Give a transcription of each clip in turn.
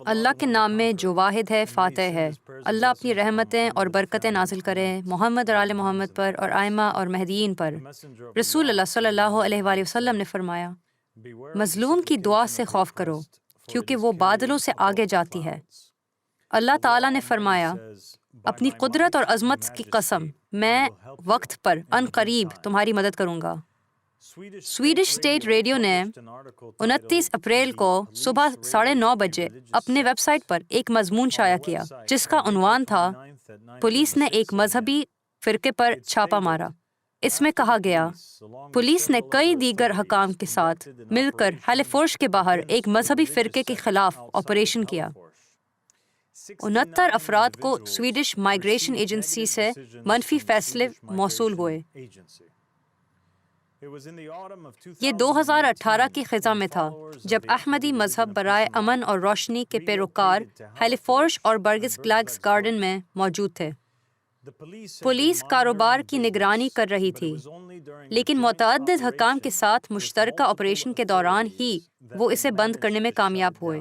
اللہ کے نام میں جو واحد ہے، فاتح ہے۔ اللہ اپنی رحمتیں اور برکتیں نازل کرے محمد اور آل محمد پر اور ائمہ اور مہدیین پر۔ رسول اللہ صلی اللہ علیہ وآلہ وسلم نے فرمایا، مظلوم کی دعا سے خوف کرو کیونکہ وہ بادلوں سے آگے جاتی ہے۔ اللہ تعالیٰ نے فرمایا، اپنی قدرت اور عظمت کی قسم، میں وقت پر ان قریب تمہاری مدد کروں گا۔ سویڈش اسٹیٹ ریڈیو نے 29 اپریل کو صبح 9:30 بجے اپنے ویب سائٹ پر ایک مضمون شائع کیا جس کا عنوان تھا پولیس نے ایک مذہبی فرقے پر چھاپا مارا۔ اس میں کہا گیا، پولیس نے کئی دیگر حکام کے ساتھ مل کر ہیلیفورش کے باہر ایک مذہبی فرقے کے خلاف آپریشن کیا۔ 69 افراد کو سویڈش مائیگریشن ایجنسی سے منفی فیصلے موصول ہوئے۔ یہ 2018 کی خزاں میں تھا جب احمدی مذہب برائے امن اور روشنی کے پیروکار ہیلیفورش اور برگس لاگس گارڈن میں موجود تھے۔ پولیس کاروبار کی نگرانی کر رہی تھی، لیکن متعدد حکام کے ساتھ مشترکہ آپریشن کے دوران ہی وہ اسے بند کرنے میں کامیاب ہوئے۔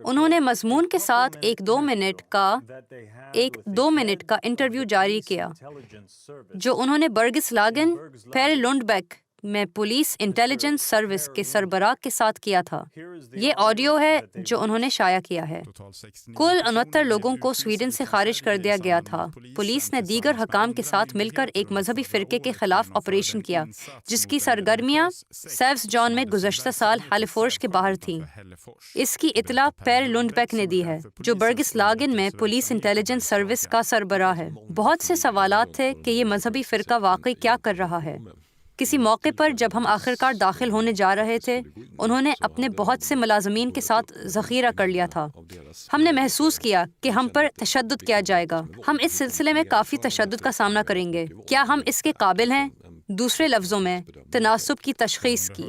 انہوں نے مضمون کے ساتھ ایک 2 منٹ کا انٹرویو جاری کیا جو انہوں نے برگس لاگن پیر لنڈبیک میں پولیس انٹیلیجنس سروس کے سربراہ کے ساتھ کیا تھا۔ یہ آڈیو ہے جو انہوں نے شائع کیا ہے۔ کل 69 لوگوں کو سویڈن سے خارج کر دیا گیا تھا۔ پولیس نے دیگر حکام کے ساتھ مل کر ایک مذہبی فرقے کے خلاف آپریشن کیا جس کی سرگرمیاں سیوس جان میں گزشتہ سال ہیلیفورش کے باہر تھیں۔ اس کی اطلاع پیر لنڈبیک نے دی ہے جو برگس لاگن میں پولیس انٹیلیجنس سروس کا سربراہ ہے۔ بہت سے سوالات تھے کہ یہ مذہبی فرقہ واقعی کیا کر رہا ہے۔ کسی موقع پر جب ہم آخرکار داخل ہونے جا رہے تھے، انہوں نے اپنے بہت سے ملازمین کے ساتھ ذخیرہ کر لیا تھا۔ ہم نے محسوس کیا کہ ہم پر تشدد کیا جائے گا۔ ہم اس سلسلے میں کافی تشدد کا سامنا کریں گے۔ کیا ہم اس کے قابل ہیں؟ دوسرے لفظوں میں، تناسب کی تشخیص کی۔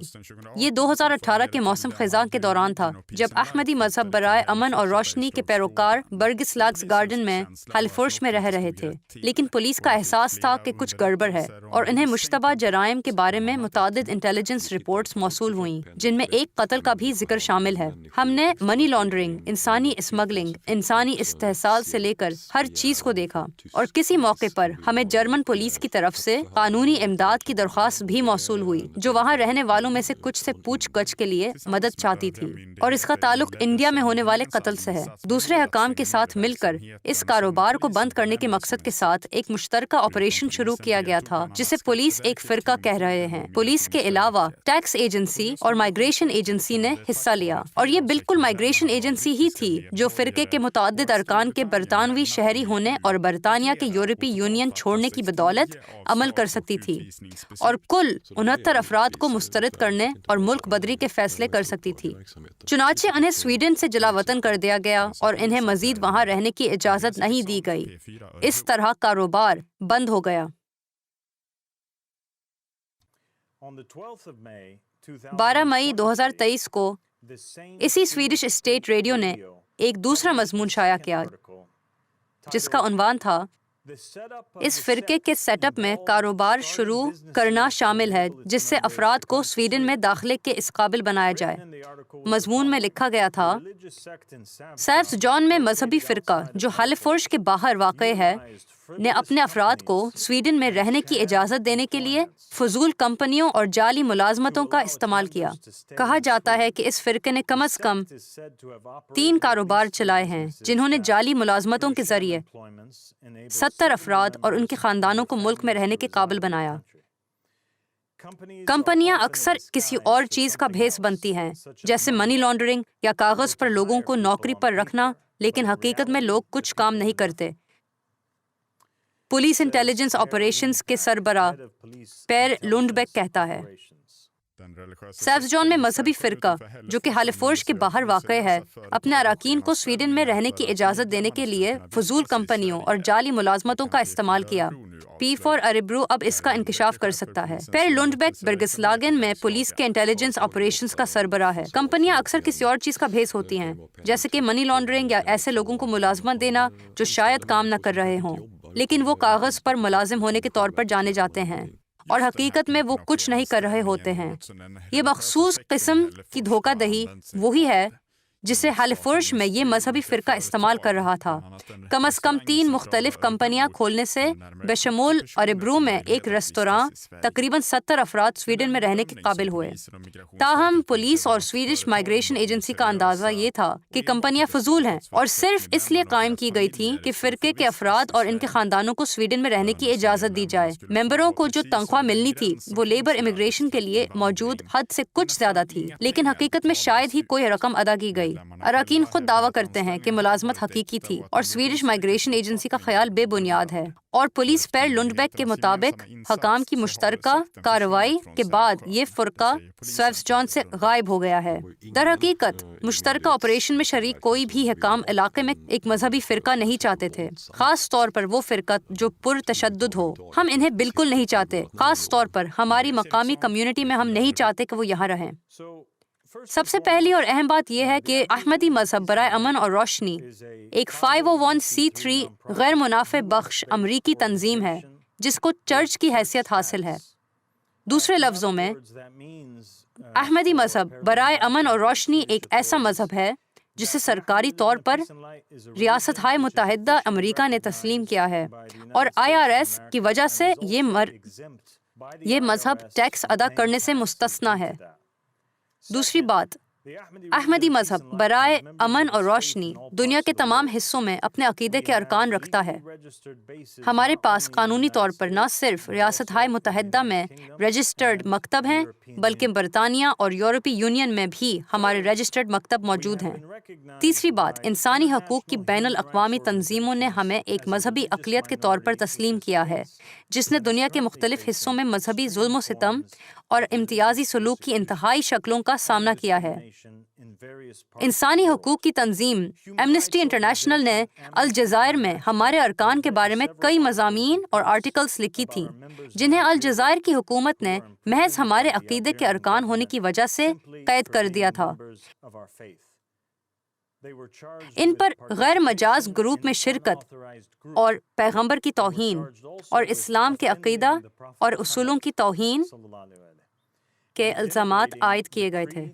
یہ 2018 کے موسم خزاں کے دوران تھا جب احمدی مذہب برائے امن اور روشنی کے پیروکار برگس لاگس گارڈن میں ہیلیفورش میں رہ رہے تھے، لیکن پولیس کا احساس تھا کہ کچھ گڑبڑ ہے اور انہیں مشتبہ جرائم کے بارے میں متعدد انٹیلیجنس رپورٹس موصول ہوئیں جن میں ایک قتل کا بھی ذکر شامل ہے۔ ہم نے منی لانڈرنگ، انسانی اسمگلنگ، انسانی استحصال سے لے کر ہر چیز کو دیکھا، اور کسی موقع پر ہمیں جرمن پولیس کی طرف سے قانونی امداد کی درخواست بھی موصول ہوئی جو وہاں رہنے والوں میں سے کچھ سے پوچھ گچھ کے لیے مدد چاہتی تھی، اور اس کا تعلق انڈیا میں ہونے والے قتل سے ہے۔ دوسرے حکام کے ساتھ مل کر اس کاروبار کو بند کرنے کے مقصد کے ساتھ ایک مشترکہ آپریشن شروع کیا گیا تھا جسے پولیس ایک فرقہ کہہ رہے ہیں۔ پولیس کے علاوہ ٹیکس ایجنسی اور مائیگریشن ایجنسی نے حصہ لیا، اور یہ بالکل مائیگریشن ایجنسی ہی تھی جو فرقے کے متعدد ارکان کے برطانوی شہری ہونے اور برطانیہ کے یورپی یونین چھوڑنے کی بدولت عمل کر سکتی تھی، اور کل 69 افراد کو مسترد کرنے اور ملک بدری کے فیصلے کر سکتی تھی۔ چنانچہ انہیں سویڈن سے جلا وطن کر دیا گیا اور انہیں مزید وہاں رہنے کی اجازت نہیں دی گئی۔ اس طرح کاروبار بند ہو گیا۔ 12 مئی 2023 کو اسی سویڈش اسٹیٹ ریڈیو نے ایک دوسرا مضمون شائع کیا جس کا عنوان تھا، اس فرقے کے سیٹ اپ میں کاروبار شروع کرنا شامل ہے جس سے افراد کو سویڈن میں داخلے کے اس قابل بنایا جائے۔ مضمون میں لکھا گیا تھا، سیوس جان میں مذہبی فرقہ جو ہیلیفورش کے باہر واقع ہے نے اپنے افراد کو سویڈن میں رہنے کی اجازت دینے کے لیے فضول کمپنیوں اور جعلی ملازمتوں کا استعمال کیا۔ کہا جاتا ہے کہ اس فرقے نے کم از کم 3 کاروبار چلائے ہیں جنہوں نے جعلی ملازمتوں کے ذریعے 70 افراد اور ان کے خاندانوں کو ملک میں رہنے کے قابل بنایا۔ کمپنیاں اکثر کسی اور چیز کا بھیس بنتی ہیں جیسے منی لانڈرنگ یا کاغذ پر لوگوں کو نوکری پر رکھنا، لیکن حقیقت میں لوگ کچھ کام نہیں کرتے۔ پولیس انٹیلیجنس آپریشنز کے سربراہ پیر لنڈبیک کہتا ہے، سیوس جان میں مذہبی فرقہ جو کہ ہیلیفورش کے باہر واقع ہے اپنے اراکین کو سویڈن میں رہنے کی اجازت دینے کے لیے فضول کمپنیوں اور جعلی ملازمتوں کا استعمال کیا۔ پی فار اریبرو اب اس کا انکشاف کر سکتا ہے۔ پیر لنڈبیک برگس لاگن میں پولیس کے انٹیلیجنس آپریشنز کا سربراہ ہے۔ کمپنیاں اکثر کسی اور چیز کا بھیس ہوتی ہیں جیسے کہ منی لانڈرنگ یا ایسے لوگوں کو ملازمت دینا جو شاید کام نہ کر رہے ہوں لیکن وہ کاغذ پر ملازم ہونے کے طور پر جانے جاتے ہیں، اور حقیقت میں وہ کچھ نہیں کر رہے ہوتے ہیں۔ یہ مخصوص قسم کی دھوکہ دہی وہی ہے جسے ہیلیفورش میں یہ مذہبی فرقہ استعمال کر رہا تھا۔ کم از کم 3 مختلف کمپنیاں کھولنے سے بشمول اریبرو میں ایک ریستوراں تقریباً 70 افراد سویڈن میں رہنے کے قابل ہوئے۔ تاہم پولیس اور سویڈش مائیگریشن ایجنسی کا اندازہ یہ تھا کہ کمپنیاں فضول ہیں اور صرف اس لیے قائم کی گئی تھیں کہ فرقے کے افراد اور ان کے خاندانوں کو سویڈن میں رہنے کی اجازت دی جائے۔ ممبروں کو جو تنخواہ ملنی تھی وہ لیبر امیگریشن کے لیے موجود حد سے کچھ زیادہ تھی، لیکن حقیقت میں شاید ہی کوئی رقم ادا کی گئی۔ اراکین خود دعویٰ کرتے ہیں کہ ملازمت حقیقی تھی اور سویڈش مائیگریشن ایجنسی کا خیال بے بنیاد ہے، اور پولیس پر لنڈبیک کے مطابق حکام کی مشترکہ کارروائی کے بعد یہ فرقہ سویفسجان سے غائب ہو گیا ہے۔ در حقیقت مشترکہ آپریشن میں شریک کوئی بھی حکام علاقے میں ایک مذہبی فرقہ نہیں چاہتے تھے، خاص طور پر وہ فرقہ جو پرتشدد ہو۔ ہم انہیں بالکل نہیں چاہتے، خاص طور پر ہماری مقامی کمیونٹی میں ہم نہیں چاہتے کہ وہ یہاں رہیں۔ سب سے پہلی اور اہم بات یہ ہے کہ احمدی مذہب برائے امن اور روشنی ایک 501(c)(3) غیر منافع بخش امریکی تنظیم ہے جس کو چرچ کی حیثیت حاصل ہے۔ دوسرے لفظوں میں، احمدی مذہب برائے امن اور روشنی ایک ایسا مذہب ہے جسے سرکاری طور پر ریاستہائے متحدہ امریکہ نے تسلیم کیا ہے، اور IRS کی وجہ سے یہ مذہب ٹیکس ادا کرنے سے مستثنیٰ ہے۔ دوسری بات، احمدی مذہب برائے امن اور روشنی دنیا کے تمام حصوں میں اپنے عقیدے کے ارکان رکھتا ہے۔ ہمارے پاس قانونی طور پر نہ صرف ریاستہائے متحدہ میں رجسٹرڈ مکتب ہیں، بلکہ برطانیہ اور یورپی یونین میں بھی ہمارے رجسٹرڈ مکتب موجود ہیں۔ تیسری بات، انسانی حقوق کی بین الاقوامی تنظیموں نے ہمیں ایک مذہبی اقلیت کے طور پر تسلیم کیا ہے جس نے دنیا کے مختلف حصوں میں مذہبی ظلم و ستم اور امتیازی سلوک کی انتہائی شکلوں کا سامنا کیا ہے۔ انسانی حقوق کی تنظیم ایمنسٹی انٹرنیشنل نے الجزائر میں ہمارے ارکان کے بارے میں کئی مضامین اور آرٹیکلز لکھی تھیں جنہیں الجزائر کی حکومت نے محض ہمارے عقیدے کے ارکان ہونے کی وجہ سے قید کر دیا تھا۔ ان پر غیر مجاز گروپ میں شرکت اور پیغمبر کی توہین اور اسلام کے عقیدہ اور اصولوں کی توہین کے الزامات عائد کیے گئے تھے۔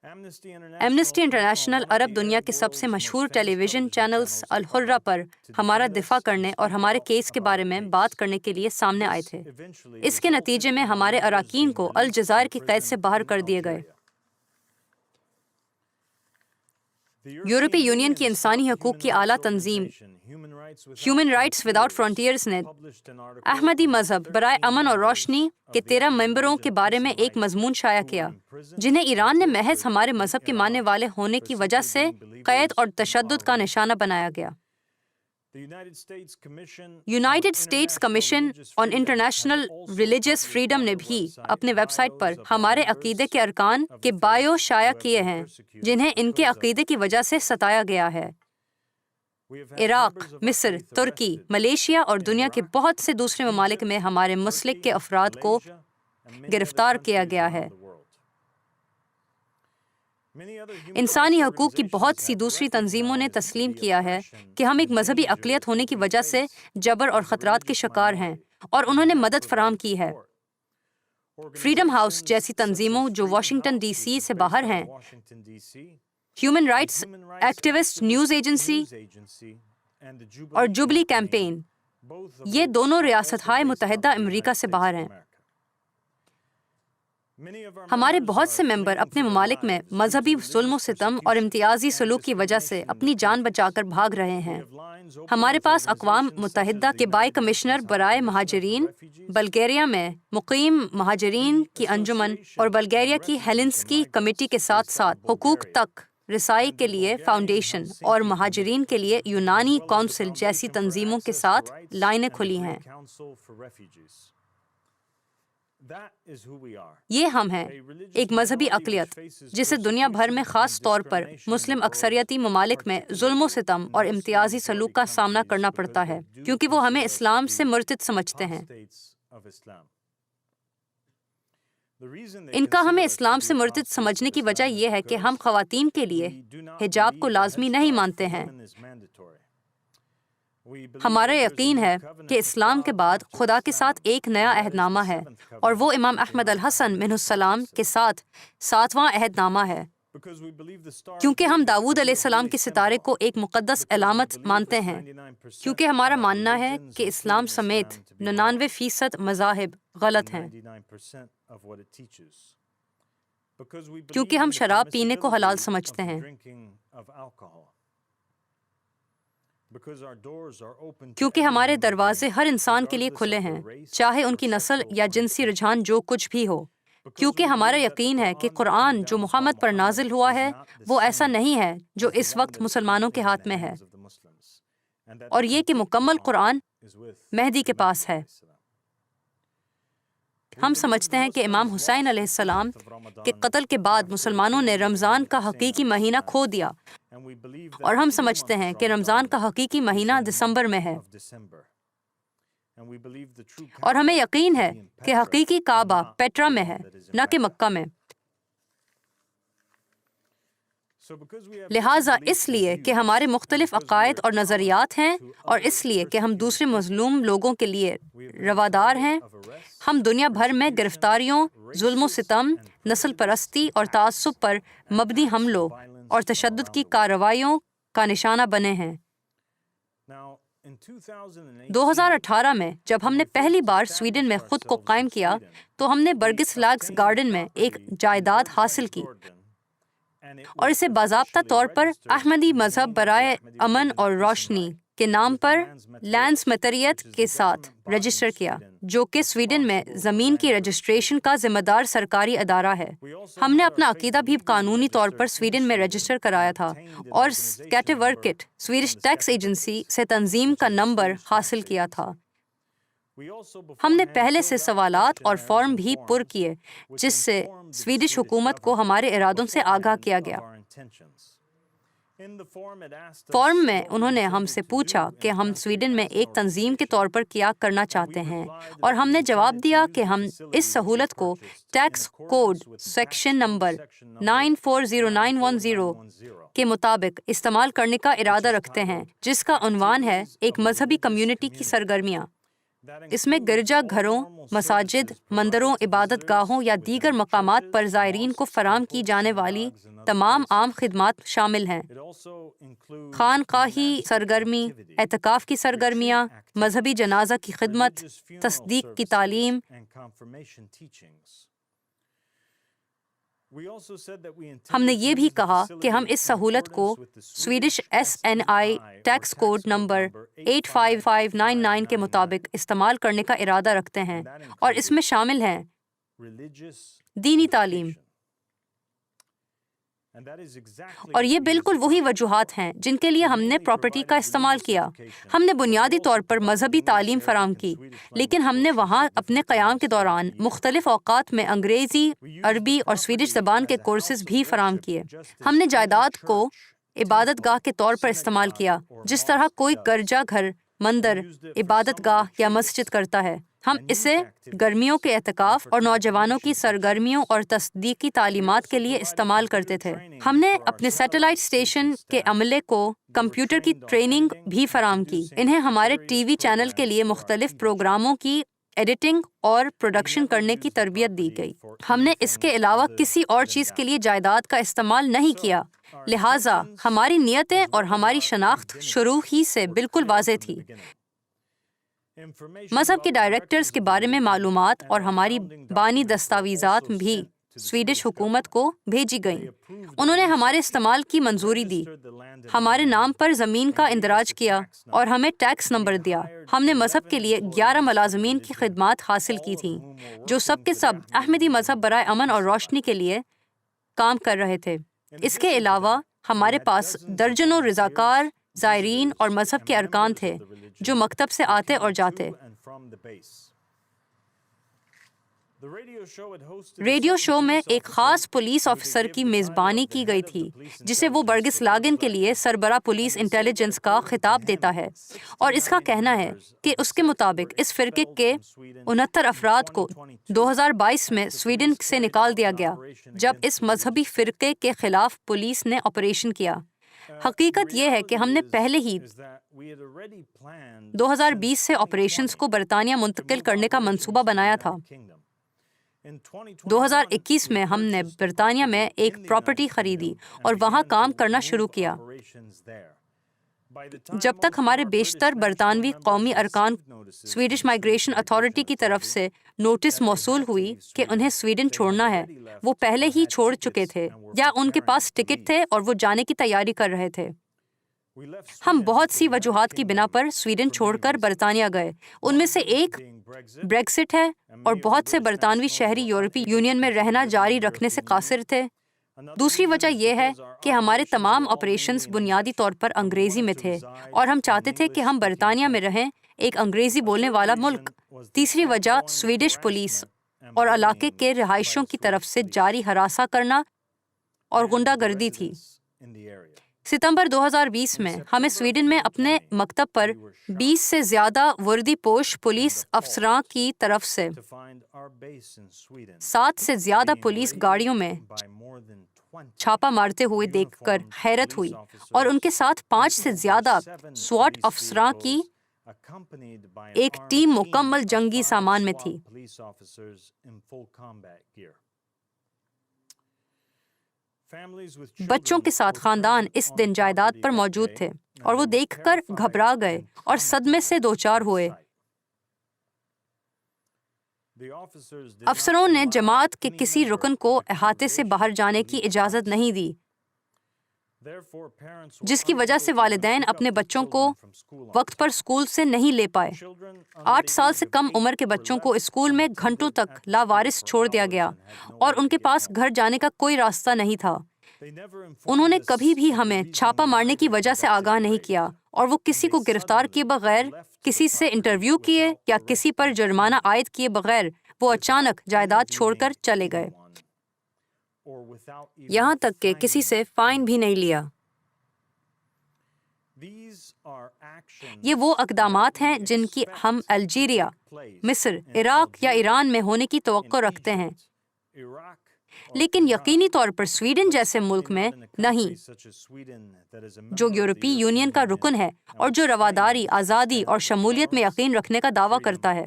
ایمنسٹی انٹرنیشنل عرب دنیا کے سب سے مشہور ٹیلی ویژن چینلز الحرہ پر ہمارا دفاع کرنے اور ہمارے کیس کے بارے میں بات کرنے کے لیے سامنے آئے تھے۔ اس کے نتیجے میں ہمارے اراکین کو الجزائر کی قید سے باہر کر دیے گئے۔ یورپی یونین کی انسانی حقوق کی اعلیٰ تنظیم ہیومن رائٹس وداؤٹ فرونٹیئرز نے احمدی مذہب برائے امن اور روشنی کے 13 ممبروں کے بارے میں ایک مضمون شائع کیا جنہیں ایران نے محض ہمارے مذہب کے ماننے والے ہونے کی وجہ سے قید اور تشدد کا نشانہ بنایا گیا۔ United States Commission on International Religious Freedom نے بھی اپنے ویب سائٹ پر ہمارے عقیدے کے ارکان کے بائیو شائع کیے ہیں جنہیں ان کے عقیدے کی وجہ سے ستایا گیا ہے۔ عراق، مصر، ترکی، ملیشیا اور دنیا کے بہت سے دوسرے ممالک میں ہمارے مسلک کے افراد کو گرفتار کیا گیا ہے۔ انسانی حقوق کی بہت سی دوسری تنظیموں نے تسلیم کیا ہے کہ ہم ایک مذہبی اقلیت ہونے کی وجہ سے جبر اور خطرات کے شکار ہیں، اور انہوں نے مدد فراہم کی ہے۔ فریڈم ہاؤس جیسی تنظیموں جو واشنگٹن ڈی سی سے باہر ہیں، human rights activist news agency اور جوبلی کیمپین، یہ دونوں ریاستہائے متحدہ امریکہ سے باہر ہیں۔ ہمارے بہت سے ممبر اپنے ممالک میں مذہبی ظلم و ستم اور امتیازی سلوک کی وجہ سے اپنی جان بچا کر بھاگ رہے ہیں۔ ہمارے پاس اقوام متحدہ کے بائی کمشنر برائے مہاجرین، بلغاریہ میں مقیم مہاجرین کی انجمن اور بلغاریہ کی ہیلسنکی کمیٹی کے ساتھ ساتھ حقوق تک رسائی کے لیے فاؤنڈیشن اور مہاجرین کے لیے یونانی کونسل جیسی تنظیموں کے ساتھ لائنیں کھلی ہیں۔ یہ ہم ہیں، ایک مذہبی اقلیت جسے دنیا بھر میں خاص طور پر مسلم اکثریتی ممالک میں ظلم و ستم اور امتیازی سلوک کا سامنا کرنا پڑتا ہے کیونکہ وہ ہمیں اسلام سے مرتد سمجھتے ہیں۔ ان کا ہمیں اسلام سے مرتد سمجھنے کی وجہ یہ ہے کہ ہم خواتین کے لیے حجاب کو لازمی نہیں مانتے ہیں۔ ہمارا یقین ہے کہ اسلام کے بعد خدا کے ساتھ ایک نیا عہد نامہ ہے، اور وہ امام احمد الحسن منہ السلام کے ساتھ 7واں عہد نامہ ہے۔ کیونکہ ہم داؤد علیہ السلام کے ستارے کو ایک مقدس علامت مانتے ہیں، کیونکہ ہمارا ماننا ہے کہ اسلام سمیت 99% مذاہب غلط ہیں، کیونکہ ہم شراب پینے کو حلال سمجھتے ہیں، کیونکہ ہمارے دروازے ہر انسان کے لیے کھلے ہیں، چاہے ان کی نسل یا جنسی رجحان جو کچھ بھی ہو، کیونکہ ہمارا یقین ہے کہ قرآن جو محمد پر نازل ہوا ہے وہ ایسا نہیں ہے جو اس وقت مسلمانوں کے ہاتھ میں ہے، اور یہ کہ مکمل قرآن مہدی کے پاس ہے۔ ہم سمجھتے ہیں کہ امام حسین علیہ السلام کے قتل کے بعد مسلمانوں نے رمضان کا حقیقی مہینہ کھو دیا، اور ہم سمجھتے ہیں کہ رمضان کا حقیقی مہینہ دسمبر میں ہے، اور ہمیں یقین ہے کہ حقیقی کعبہ پیٹرا میں ہے، نہ کہ مکہ میں۔ لہٰذا اس لیے کہ ہمارے مختلف عقائد اور نظریات ہیں، اور اس لیے کہ ہم دوسرے مظلوم لوگوں کے لیے روادار ہیں، ہم دنیا بھر میں گرفتاریوں، ظلم و ستم، نسل پرستی اور تعصب پر مبنی حملوں اور تشدد کی کارروائیوں کا نشانہ بنے ہیں۔ 2018 میں جب ہم نے پہلی بار سویڈن میں خود کو قائم کیا تو ہم نے برگس لاگس گارڈن میں ایک جائیداد حاصل کی، اور اسے باضابطہ طور پر احمدی مذہب برائے امن اور روشنی کے نام پر لینڈز متریت کے ساتھ رجسٹر کیا، جو کہ سویڈن میں زمین کی رجسٹریشن کا ذمہ دار سرکاری ادارہ ہے۔ ہم نے اپنا عقیدہ بھی قانونی طور پر سویڈن میں رجسٹر کرایا تھا، اور سکیٹیورکٹ سویڈش ٹیکس ایجنسی سے تنظیم کا نمبر حاصل کیا تھا۔ ہم نے پہلے سے سوالات اور فارم بھی پر کیے جس سے سویڈش حکومت کو ہمارے ارادوں سے آگاہ کیا گیا۔ فارم میں انہوں نے ہم سے پوچھا کہ ہم سویڈن میں ایک تنظیم کے طور پر کیا کرنا چاہتے ہیں، اور ہم نے جواب دیا کہ ہم اس سہولت کو ٹیکس کوڈ سیکشن نمبر 940910 کے مطابق استعمال کرنے کا ارادہ رکھتے ہیں، جس کا عنوان ہے ایک مذہبی کمیونٹی کی سرگرمیاں۔ اس میں گرجا گھروں، مساجد، مندروں، عبادت گاہوں یا دیگر مقامات پر زائرین کو فراہم کی جانے والی تمام عام خدمات شامل ہیں۔ خانقاہی سرگرمی، اعتکاف کی سرگرمیاں، مذہبی جنازہ کی خدمت، تصدیق کی تعلیم۔ ہم نے یہ بھی کہا کہ ہم اس سہولت کو Swedish SNI tax code number 85599 کے مطابق استعمال کرنے کا ارادہ رکھتے ہیں، اور اس میں شامل ہیں دینی تعلیم۔ اور یہ بالکل وہی وجوہات ہیں جن کے لیے ہم نے پراپرٹی کا استعمال کیا۔ ہم نے بنیادی طور پر مذہبی تعلیم فراہم کی، لیکن ہم نے وہاں اپنے قیام کے دوران مختلف اوقات میں انگریزی، عربی اور سویڈش زبان کے کورسز بھی فراہم کیے۔ ہم نے جائیداد کو عبادت گاہ کے طور پر استعمال کیا، جس طرح کوئی گرجا گھر، مندر، عبادت گاہ یا مسجد کرتا ہے۔ ہم اسے گرمیوں کے اعتکاف اور نوجوانوں کی سرگرمیوں اور تصدیقی تعلیمات کے لیے استعمال کرتے تھے۔ ہم نے اپنے سیٹلائٹ اسٹیشن کے عملے کو کمپیوٹر کی ٹریننگ بھی فراہم کی۔ انہیں ہمارے ٹی وی چینل کے لیے مختلف پروگراموں کی ایڈیٹنگ اور پروڈکشن کرنے کی تربیت دی گئی۔ ہم نے اس کے علاوہ کسی اور چیز کے لیے جائیداد کا استعمال نہیں کیا، لہٰذا ہماری نیتیں اور ہماری شناخت شروع ہی سے بالکل واضح تھی۔ مذہب کے ڈائریکٹرز کے بارے میں معلومات اور ہماری بانی دستاویزات بھی سویڈش حکومت کو بھیجی گئیں۔ انہوں نے ہمارے استعمال کی منظوری دی، ہمارے نام پر زمین کا اندراج کیا اور ہمیں ٹیکس نمبر دیا۔ ہم نے مذہب کے لیے 11 ملازمین کی خدمات حاصل کی تھیں، جو سب کے سب احمدی مذہب برائے امن اور روشنی کے لیے کام کر رہے تھے۔ اس کے علاوہ ہمارے پاس درجنوں رضاکار، زائرین اور مذہب کے ارکان تھے جو مکتب سے آتے اور جاتے۔ ریڈیو شو میں ایک خاص پولیس آفیسر کی میزبانی کی گئی تھی جسے وہ برگس لاگن کے لیے سربراہ پولیس انٹیلیجنس کا خطاب دیتا ہے، اور اس کا کہنا ہے کہ اس کے مطابق اس فرقے کے 69 افراد کو 2022 میں سویڈن سے نکال دیا گیا جب اس مذہبی فرقے کے خلاف پولیس نے آپریشن کیا۔ حقیقت یہ ہے کہ ہم نے پہلے ہی 2020 سے آپریشنز کو برطانیہ منتقل کرنے کا منصوبہ بنایا تھا۔ 2021 میں ہم نے برطانیہ میں ایک پراپرٹی خریدی اور وہاں کام کرنا شروع کیا۔ جب تک ہمارے بیشتر برطانوی قومی ارکان سویڈش مائیگریشن اتھارٹی کی طرف سے نوٹس موصول ہوئی کہ انہیں سویڈن چھوڑنا ہے، وہ پہلے ہی چھوڑ چکے تھے یا ان کے پاس ٹکٹ تھے اور وہ جانے کی تیاری کر رہے تھے۔ ہم بہت سی وجوہات کی بنا پر سویڈن چھوڑ کر برطانیہ گئے۔ ان میں سے ایک بریگزٹ ہے اور بہت سے برطانوی شہری یورپی یونین میں رہنا جاری رکھنے سے قاصر تھے۔ دوسری وجہ یہ ہے کہ ہمارے تمام آپریشنز بنیادی طور پر انگریزی میں تھے اور ہم چاہتے تھے کہ ہم برطانیہ میں رہیں، ایک انگریزی بولنے والا ملک۔ تیسری وجہ سویڈش پولیس اور علاقے کے رہائشیوں کی طرف سے جاری ہراساں کرنا اور غنڈہ گردی تھی۔ ستمبر 2020 میں ہمیں سویڈن میں اپنے مکتب پر 20 سے زیادہ وردی پوش پولیس افسراں کی طرف سے 7 سے زیادہ پولیس گاڑیوں میں چھاپا مارتے ہوئے دیکھ کر حیرت ہوئی، اور ان کے ساتھ 5 سے زیادہ سواٹ افسراں کی ایک ٹیم مکمل جنگی سامان میں تھی۔ بچوں کے ساتھ خاندان اس دن جائیداد پر موجود تھے اور وہ دیکھ کر گھبرا گئے اور صدمے سے دوچار ہوئے۔ افسروں نے جماعت کے کسی رکن کو احاطے سے باہر جانے کی اجازت نہیں دی، جس کی وجہ سے والدین اپنے بچوں کو وقت پر اسکول سے نہیں لے پائے۔ 8 سال سے کم عمر کے بچوں کو اسکول میں گھنٹوں تک لاوارث چھوڑ دیا گیا اور ان کے پاس گھر جانے کا کوئی راستہ نہیں تھا۔ انہوں نے کبھی بھی ہمیں چھاپا مارنے کی وجہ سے آگاہ نہیں کیا، اور وہ کسی کو گرفتار کیے بغیر، کسی سے انٹرویو کیے یا کسی پر جرمانہ عائد کیے بغیر وہ اچانک جائیداد چھوڑ کر چلے گئے، یہاں تک کہ کسی سے فائن بھی نہیں لیا۔ یہ وہ اقدامات ہیں جن کی ہم الجیریا، مصر، عراق یا ایران میں ہونے کی توقع رکھتے ہیں، لیکن یقینی طور پر سویڈن جیسے ملک میں نہیں، جو یورپی یونین کا رکن ہے اور جو رواداری، آزادی اور شمولیت میں یقین رکھنے کا دعویٰ کرتا ہے۔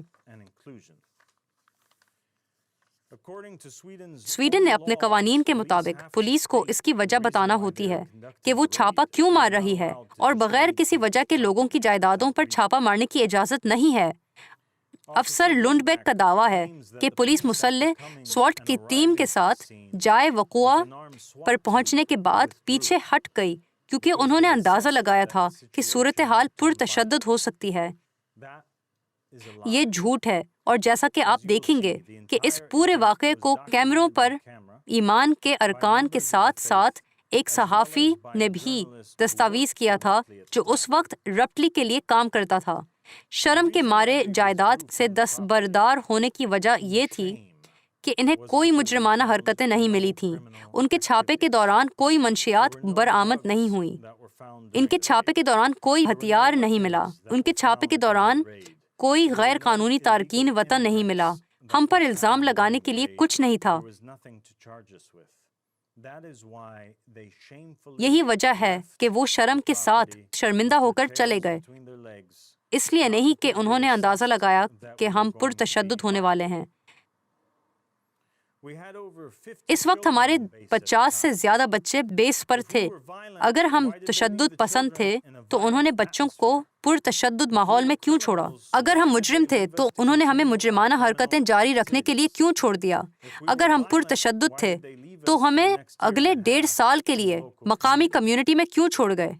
سویڈن نے اپنے قوانین کے مطابق پولیس کو اس کی وجہ بتانا ہوتی ہے کہ وہ چھاپا کیوں مار رہی ہے، اور بغیر کسی وجہ کے لوگوں کی جائیدادوں پر چھاپا مارنے کی اجازت نہیں ہے۔ افسر لنڈبیک کا دعویٰ ہے کہ پولیس مسلح سواٹ کی ٹیم کے ساتھ جائے وقوع پر پہنچنے کے بعد پیچھے ہٹ گئی کیونکہ انہوں نے اندازہ لگایا تھا کہ صورتحال پرتشدد ہو سکتی ہے۔ یہ جھوٹ ہے، اور جیسا کہ آپ دیکھیں گے کہ اس پورے واقعے کو کیمروں پر ایمان کے ارکان کے ساتھ ساتھ ایک صحافی نے بھی دستاویز کیا تھا جو اس وقت رپٹلی کے لیے کام کرتا تھا۔ شرم کے مارے جائیداد سے دستبردار ہونے کی وجہ یہ تھی کہ انہیں کوئی مجرمانہ حرکتیں نہیں ملی تھیں۔ ان کے چھاپے کے دوران کوئی منشیات برآمد نہیں ہوئیں، ان کے چھاپے کے دوران کوئی ہتھیار نہیں ملا، ان کے چھاپے کے دوران کوئی غیر قانونی تارکین وطن نہیں ملا، ہم پر الزام لگانے کے لیے کچھ نہیں تھا۔ یہی وجہ ہے کہ وہ شرم کے ساتھ شرمندہ ہو کر چلے گئے، اس لیے نہیں کہ انہوں نے اندازہ لگایا کہ ہم پرتشدد ہونے والے ہیں۔ اس وقت ہمارے 50 سے زیادہ بچے بیس پر تھے۔ اگر ہم تشدد پسند تھے تو انہوں نے بچوں کو پرتشدد ماحول میں کیوں چھوڑا؟ اگر ہم مجرم تھے تو انہوں نے ہمیں مجرمانہ حرکتیں جاری رکھنے کے لیے کیوں چھوڑ دیا؟ اگر ہم پرتشدد تھے تو ہمیں اگلے 1.5 سال کے لیے مقامی کمیونٹی میں کیوں چھوڑ گئے؟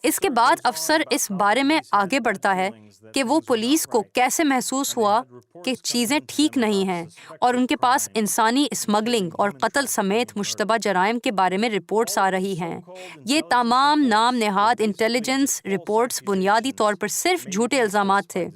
اس کے بعد افسر اس بارے میں آگے بڑھتا ہے کہ وہ پولیس کو کیسے محسوس ہوا کہ چیزیں ٹھیک نہیں ہیں، اور ان کے پاس انسانی اسمگلنگ اور قتل سمیت مشتبہ جرائم کے بارے میں رپورٹس آ رہی ہیں۔ یہ تمام نام نہاد انٹیلیجنس رپورٹس بنیادی طور پر صرف جھوٹے الزامات تھے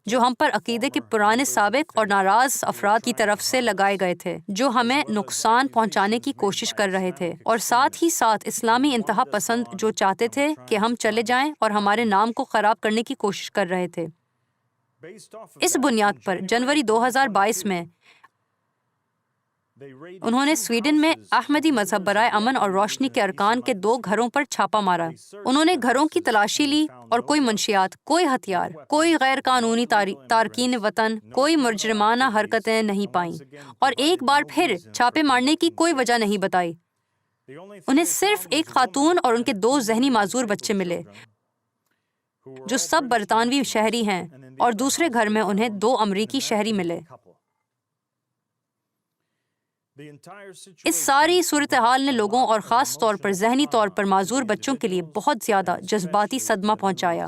جو ہم پر عقیدے کے پرانے سابق اور ناراض افراد کی طرف سے لگائے گئے تھے، جو ہمیں نقصان پہنچانے کی کوشش کر رہے تھے، اور ساتھ ہی ساتھ اسلامی انتہا پسند جو چاہتے تھے کہ ہم چلے جائیں اور ہمارے نام کو خراب کرنے کی کوشش کر رہے تھے۔ اس بنیاد پر جنوری 2022 میں انہوں نے سویڈن میں احمدی مذہب برائے امن اور روشنی کے ارکان کے 2 گھروں پر چھاپا مارا۔ انہوں نے گھروں کی تلاشی لی اور کوئی منشیات، کوئی ہتھیار، کوئی غیر قانونی تارکین وطن، کوئی مجرمانہ حرکتیں نہیں پائیں، اور ایک بار پھر چھاپے مارنے کی کوئی وجہ نہیں بتائی۔ انہیں صرف ایک خاتون اور ان کے 2 ذہنی معذور بچے ملے جو سب برطانوی شہری ہیں، اور دوسرے گھر میں انہیں 2 امریکی شہری ملے۔ اس ساری صورتحال نے لوگوں اور خاص طور پر ذہنی طور پر معذور بچوں کے لیے بہت زیادہ جذباتی صدمہ پہنچایا۔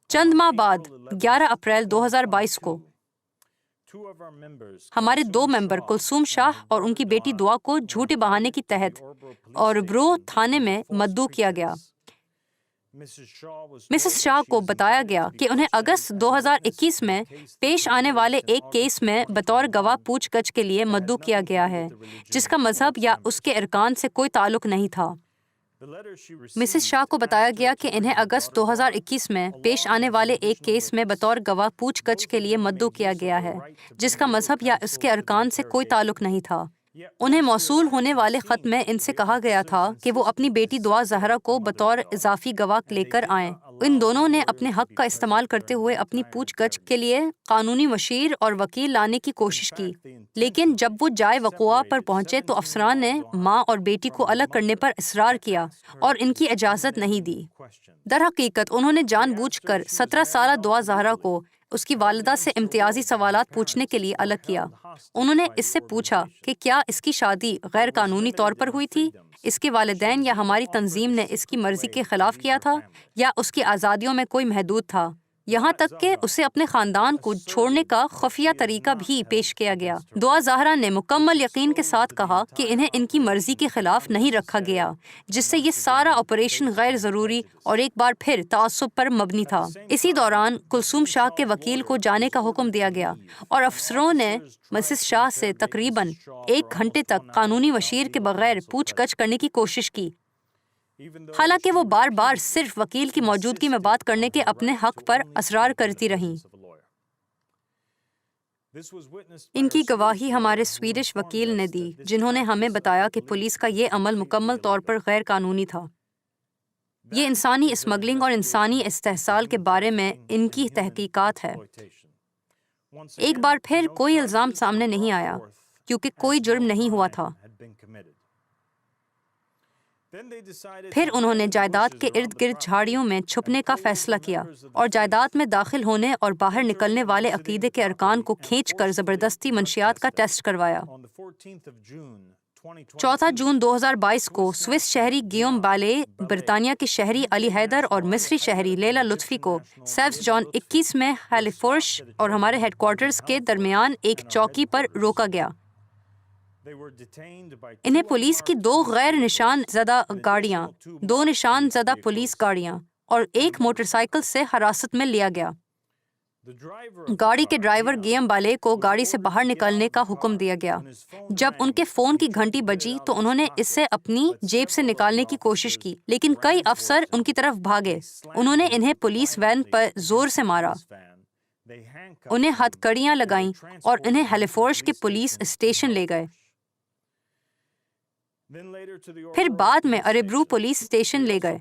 چند ماہ بعد 11 اپریل 2022 کو ہمارے 2 ممبر کلثوم شاہ اور ان کی بیٹی دعا کو جھوٹے بہانے کے تحت اوربرو تھانے میں مدعو کیا گیا۔ مسز شاہ کو بتایا گیا کہ انہیں اگست 2021 میں پیش آنے والے ایک کیس میں بطور گواہ پوچھ گچھ کے لیے مدعو کیا گیا ہے، جس کا مذہب یا اس کے ارکان سے کوئی تعلق نہیں تھا۔ مسز شاہ کو بتایا گیا کہ انہیں اگست 2021 میں پیش آنے والے ایک کیس میں بطور گواہ پوچھ گچھ کے لیے مدعو کیا گیا ہے، جس کا مذہب یا اس کے ارکان سے کوئی تعلق نہیں تھا۔ انہیں موصول ہونے والے خط میں ان سے کہا گیا تھا کہ وہ اپنی بیٹی دعا زہرا کو بطور اضافی گواہ لے کر آئیں۔ ان دونوں نے اپنے حق کا استعمال کرتے ہوئے اپنی پوچھ گچھ کے لیے قانونی مشیر اور وکیل لانے کی کوشش کی، لیکن جب وہ جائے وقوع پر پہنچے تو افسران نے ماں اور بیٹی کو الگ کرنے پر اصرار کیا اور ان کی اجازت نہیں دی۔ در حقیقت انہوں نے جان بوجھ کر 17 سالہ دعا زہرا کو اس کی والدہ سے امتیازی سوالات پوچھنے کے لیے الگ کیا۔ انہوں نے اس سے پوچھا کہ کیا اس کی شادی غیر قانونی طور پر ہوئی تھی، اس کے والدین یا ہماری تنظیم نے اس کی مرضی کے خلاف کیا تھا، یا اس کی آزادیوں میں کوئی محدود تھا، یہاں تک کہ اسے اپنے خاندان کو چھوڑنے کا خفیہ طریقہ بھی پیش کیا گیا۔ دعا زہرا نے مکمل یقین کے ساتھ کہا کہ انہیں ان کی مرضی کے خلاف نہیں رکھا گیا، جس سے یہ سارا آپریشن غیر ضروری اور ایک بار پھر تعصب پر مبنی تھا۔ اسی دوران کلثوم شاہ کے وکیل کو جانے کا حکم دیا گیا اور افسروں نے مسز شاہ سے تقریباً 1 گھنٹے تک قانونی مشیر کے بغیر پوچھ گچھ کرنے کی کوشش کی، حالانکہ وہ بار بار صرف وکیل کی موجودگی میں بات کرنے کے اپنے حق پر اصرار کرتی رہیں۔ ان کی گواہی ہمارے سویڈش وکیل نے دی، جنہوں نے ہمیں بتایا کہ پولیس کا یہ عمل مکمل طور پر غیر قانونی تھا۔ یہ انسانی اسمگلنگ اور انسانی استحصال کے بارے میں ان کی تحقیقات ہے۔ ایک بار پھر کوئی الزام سامنے نہیں آیا کیونکہ کوئی جرم نہیں ہوا تھا۔ پھر انہوں نے جائیداد کے ارد گرد جھاڑیوں میں چھپنے کا فیصلہ کیا اور جائیداد میں داخل ہونے اور باہر نکلنے والے عقیدے کے ارکان کو کھینچ کر زبردستی منشیات کا ٹیسٹ کروایا۔ 4 جون 2022 کو سوئس شہری گیوم بالے، برطانیہ کے شہری علی حیدر اور مصری شہری لیلا لطفی کو سیوس جان 21 میں ہیلیفورش اور ہمارے ہیڈ کوارٹرز کے درمیان ایک چوکی پر روکا گیا۔ انہیں پولیس کی 2 غیر نشان زدہ گاڑیاں، 2 نشان زدہ پولیس گاڑیاں اور 1 موٹر سائیکل سے حراست میں لیا گیا۔ گاڑی کے ڈرائیور گیم بالے کو گاڑی سے باہر نکلنے کا حکم دیا گیا۔ جب ان کے فون کی گھنٹی بجی تو انہوں نے اسے اپنی جیب سے نکالنے کی کوشش کی، لیکن کئی افسر ان کی طرف بھاگے۔ انہوں نے انہیں پولیس وین پر زور سے مارا، انہیں ہتھ کڑیاں لگائیں اور انہیں ہیلیفورش کے پولیس اسٹیشن لے گئے۔ پھر بعد میں اریبرو پولیس اسٹیشن لے گئے۔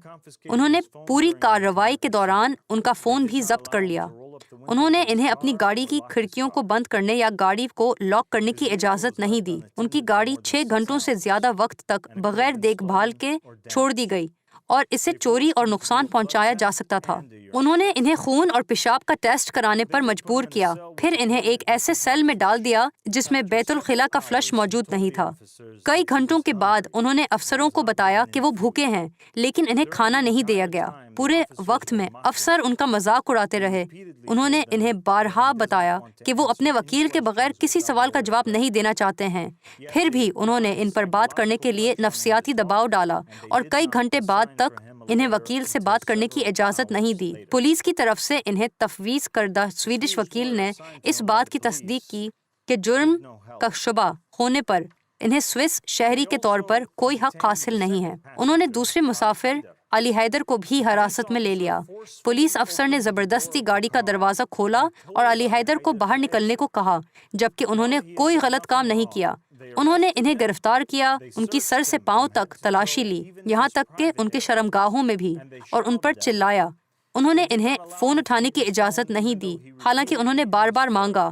انہوں نے پوری کارروائی کے دوران ان کا فون بھی ضبط کر لیا۔ انہوں نے انہیں اپنی گاڑی کی کھڑکیوں کو بند کرنے یا گاڑی کو لاک کرنے کی اجازت نہیں دی۔ ان کی گاڑی 6 گھنٹوں سے زیادہ وقت تک بغیر دیکھ بھال کے چھوڑ دی گئی اور اسے چوری اور نقصان پہنچایا جا سکتا تھا۔ انہوں نے انہیں خون اور پیشاب کا ٹیسٹ کرانے پر مجبور کیا، پھر انہیں ایک ایسے سیل میں ڈال دیا جس میں بیت الخلا کا فلش موجود نہیں تھا۔ کئی گھنٹوں کے بعد انہوں نے افسروں کو بتایا کہ وہ بھوکے ہیں، لیکن انہیں کھانا نہیں دیا گیا۔ پورے وقت میں افسر ان کا مذاق اڑاتے رہے۔ انہوں نے انہیں بارہا بتایا کہ وہ اپنے وکیل کے بغیر کسی سوال کا جواب نہیں دینا چاہتے ہیں، پھر بھی انہوں نے ان پر بات کرنے کے لیے نفسیاتی دباؤ ڈالا اور کئی گھنٹے بعد تک انہیں وکیل سے بات کرنے کی اجازت نہیں دی۔ پولیس کی طرف سے انہیں تفویض کردہ سویڈش وکیل نے اس بات کی تصدیق کی کہ جرم کا شبہ ہونے پر انہیں سوئس شہری کے طور پر کوئی حق حاصل نہیں ہے۔ انہوں نے دوسرے مسافر علی حیدر کو بھی حراست میں لے لیا۔ پولیس افسر نے زبردستی گاڑی کا دروازہ کھولا اور علی حیدر کو باہر نکلنے کو کہا، جبکہ انہوں نے کوئی غلط کام نہیں کیا۔ انہوں نے انہیں گرفتار کیا، ان کی سر سے پاؤں تک تلاشی لی، یہاں تک کہ ان کے شرمگاہوں میں بھی، اور ان پر چلایا۔ انہوں نے انہیں فون اٹھانے کی اجازت نہیں دی، حالانکہ انہوں نے بار بار مانگا۔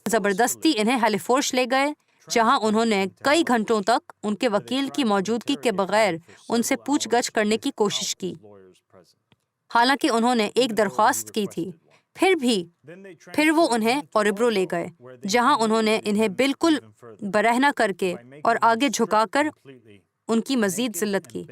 زبردستی انہیں ہیلیفورش لے گئے، جہاں انہوں نے کئی گھنٹوں تک ان کے وکیل کی موجودگی کے بغیر ان سے پوچھ گچھ کرنے کی کوشش کی، حالانکہ انہوں نے ایک درخواست کی تھی۔ پھر وہ انہیں اوریبرو لے گئے، جہاں انہوں نے انہیں بالکل برہنہ کر کے اور آگے جھکا کر ان کی مزید ذلت کی۔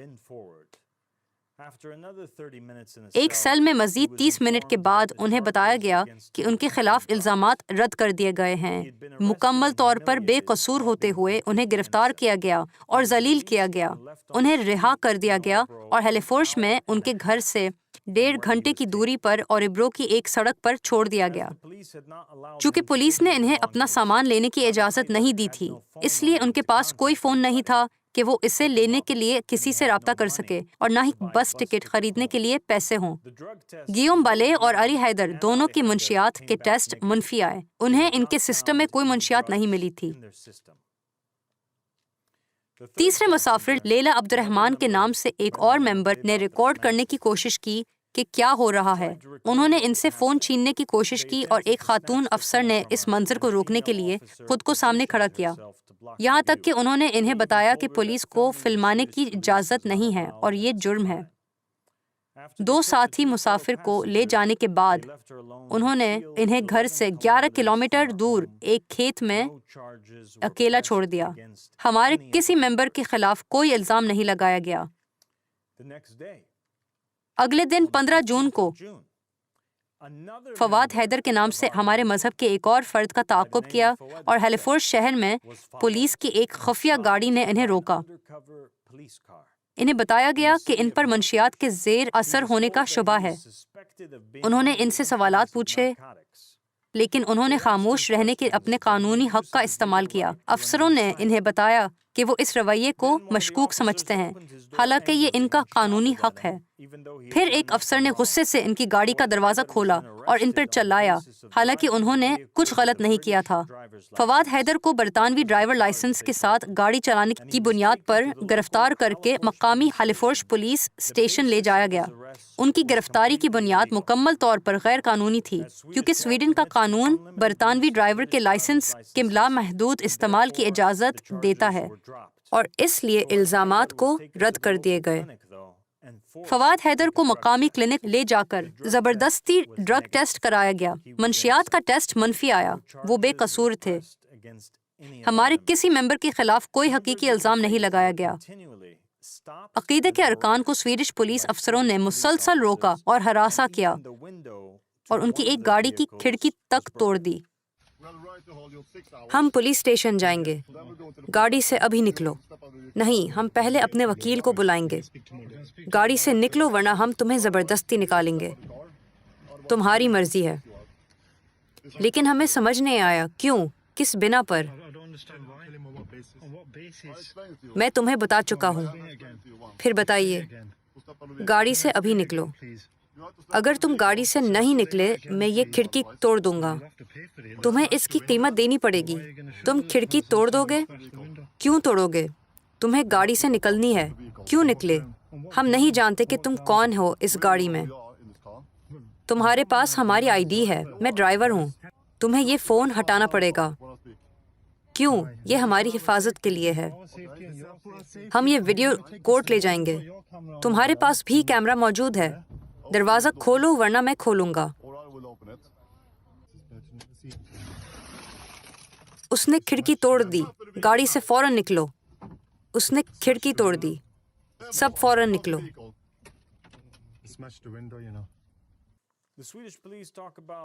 ایک سیل میں مزید 30 منٹ کے بعد انہیں بتایا گیا کہ ان کے خلاف الزامات رد کر دیے گئے ہیں۔ مکمل طور پر بے قصور ہوتے ہوئے انہیں گرفتار کیا گیا اور ذلیل کیا گیا۔ انہیں رہا کر دیا گیا اور ہیلیفورش میں ان کے گھر سے 1.5 گھنٹے کی دوری پر اوریبرو کی ایک سڑک پر چھوڑ دیا گیا۔ چونکہ پولیس نے انہیں اپنا سامان لینے کی اجازت نہیں دی تھی، اس لیے ان کے پاس کوئی فون نہیں تھا کہ وہ اسے لینے کے لیے کسی سے رابطہ کر سکے، اور نہ ہی بس ٹکٹ خریدنے کے لیے پیسے ہوں۔ گیوم بالے اور علی حیدر دونوں کی منشیات کے ٹیسٹ منفی آئے۔ انہیں ان کے سسٹم میں کوئی منشیات نہیں ملی تھی۔ تیسرے مسافر لیلا عبد الرحمان کے نام سے ایک اور ممبر نے ریکارڈ کرنے کی کوشش کی کہ کیا ہو رہا ہے۔ انہوں نے ان سے فون چھیننے کی کوشش کی اور ایک خاتون افسر نے اس منظر کو روکنے کے لیے خود کو سامنے کھڑا کیا، یہاں تک کہ انہوں نے انہیں بتایا کہ پولیس کو فلمانے کی اجازت نہیں ہے اور یہ جرم ہے۔ 2 ساتھی مسافر کو لے جانے کے بعد انہوں نے انہیں گھر سے 11 کلومیٹر دور ایک کھیت میں اکیلا چھوڑ دیا۔ ہمارے کسی ممبر کے خلاف کوئی الزام نہیں لگایا گیا۔ اگلے دن 15 جون کو فواد حیدر کے نام سے ہمارے مذہب کے ایک اور فرد کا تعاقب کیا اور ہیلیفورش شہر میں پولیس کی ایک خفیہ گاڑی نے انہیں روکا۔ انہیں بتایا گیا کہ ان پر منشیات کے زیر اثر ہونے کا شبہ ہے۔ انہوں نے ان سے سوالات پوچھے، لیکن انہوں نے خاموش رہنے کے اپنے قانونی حق کا استعمال کیا۔ افسروں نے انہیں بتایا کہ وہ اس رویے کو مشکوک سمجھتے ہیں، حالانکہ یہ ان کا قانونی حق ہے۔ پھر ایک افسر نے غصے سے ان کی گاڑی کا دروازہ کھولا اور ان پر چلایا، حالانکہ انہوں نے کچھ غلط نہیں کیا تھا۔ فواد حیدر کو برطانوی ڈرائیور لائسنس کے ساتھ گاڑی چلانے کی بنیاد پر گرفتار کر کے مقامی ہیلیفورش پولیس اسٹیشن لے جایا گیا۔ ان کی گرفتاری کی بنیاد مکمل طور پر غیر قانونی تھی، کیونکہ سویڈن کا قانون برطانوی ڈرائیور کے لائسنس کے لامحدود استعمال کی اجازت دیتا ہے، اور اس لیے الزامات کو رد کر دیے گئے۔ فواد حیدر کو مقامی کلینک لے جا کر زبردستی ڈرگ ٹیسٹ کرایا گیا۔ منشیات کا ٹیسٹ منفی آیا، وہ بے قصور تھے۔ ہمارے کسی ممبر کے خلاف کوئی حقیقی الزام نہیں لگایا گیا۔ عقیدے کے ارکان کو سویڈش پولیس افسروں نے مسلسل روکا اور ہراساں کیا اور ان کی ایک گاڑی کی کھڑکی تک توڑ دی۔ ہم پولیس اسٹیشن جائیں گے، گاڑی سے ابھی نکلو۔ نہیں، ہم پہلے اپنے وکیل کو بلائیں گے۔ گاڑی سے نکلو ورنہ ہم تمہیں زبردستی نکالیں گے۔ تمہاری مرضی ہے۔ لیکن ہمیں سمجھ نہیں آیا کیوں، کس بنا پر؟ میں تمہیں بتا چکا ہوں، پھر بتائیے۔ گاڑی سے ابھی نکلو۔ اگر تم گاڑی سے نہیں نکلے میں یہ کھڑکی توڑ دوں گا۔ تمہیں اس کی قیمت دینی پڑے گی۔ تم کھڑکی توڑ دو گے؟ کیوں توڑو گے؟ تمہیں گاڑی سے نکلنی ہے، کیوں نکلے؟ ہم نہیں جانتے کہ تم کون ہو اس گاڑی میں۔ تمہارے پاس ہماری آئی ڈی ہے، میں ڈرائیور ہوں۔ تمہیں یہ فون ہٹانا پڑے گا۔ کیوں؟ یہ ہماری حفاظت کے لیے ہے۔ ہم یہ ویڈیو کورٹ لے جائیں گے۔ تمہارے پاس بھی کیمرہ موجود ہے۔ دروازہ کھولو ورنہ میں کھولوں گا۔ اس نے کھڑکی توڑ دی۔ گاڑی سے فوراً نکلو۔ اس نے کھڑکی توڑ دی۔ سب فوراً نکلو۔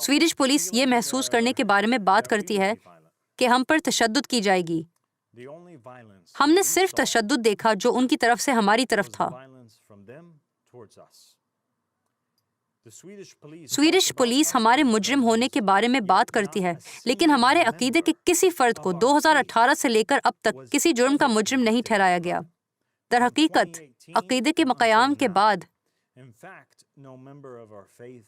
سویڈش پولیس یہ محسوس کرنے کے بارے میں بات کرتی ہے کہ ہم پر تشدد کی جائے گی۔ ہم نے صرف تشدد دیکھا جو ان کی طرف سے ہماری طرف تھا۔ سویڈش پولیس ہمارے مجرم ہونے کے بارے میں بات کرتی ہے، لیکن ہمارے عقیدے کے کسی فرد کو 2018 سے لے کر اب تک کسی جرم کا مجرم نہیں ٹھہرایا گیا۔ در حقیقت عقیدے کے قیام کے بعد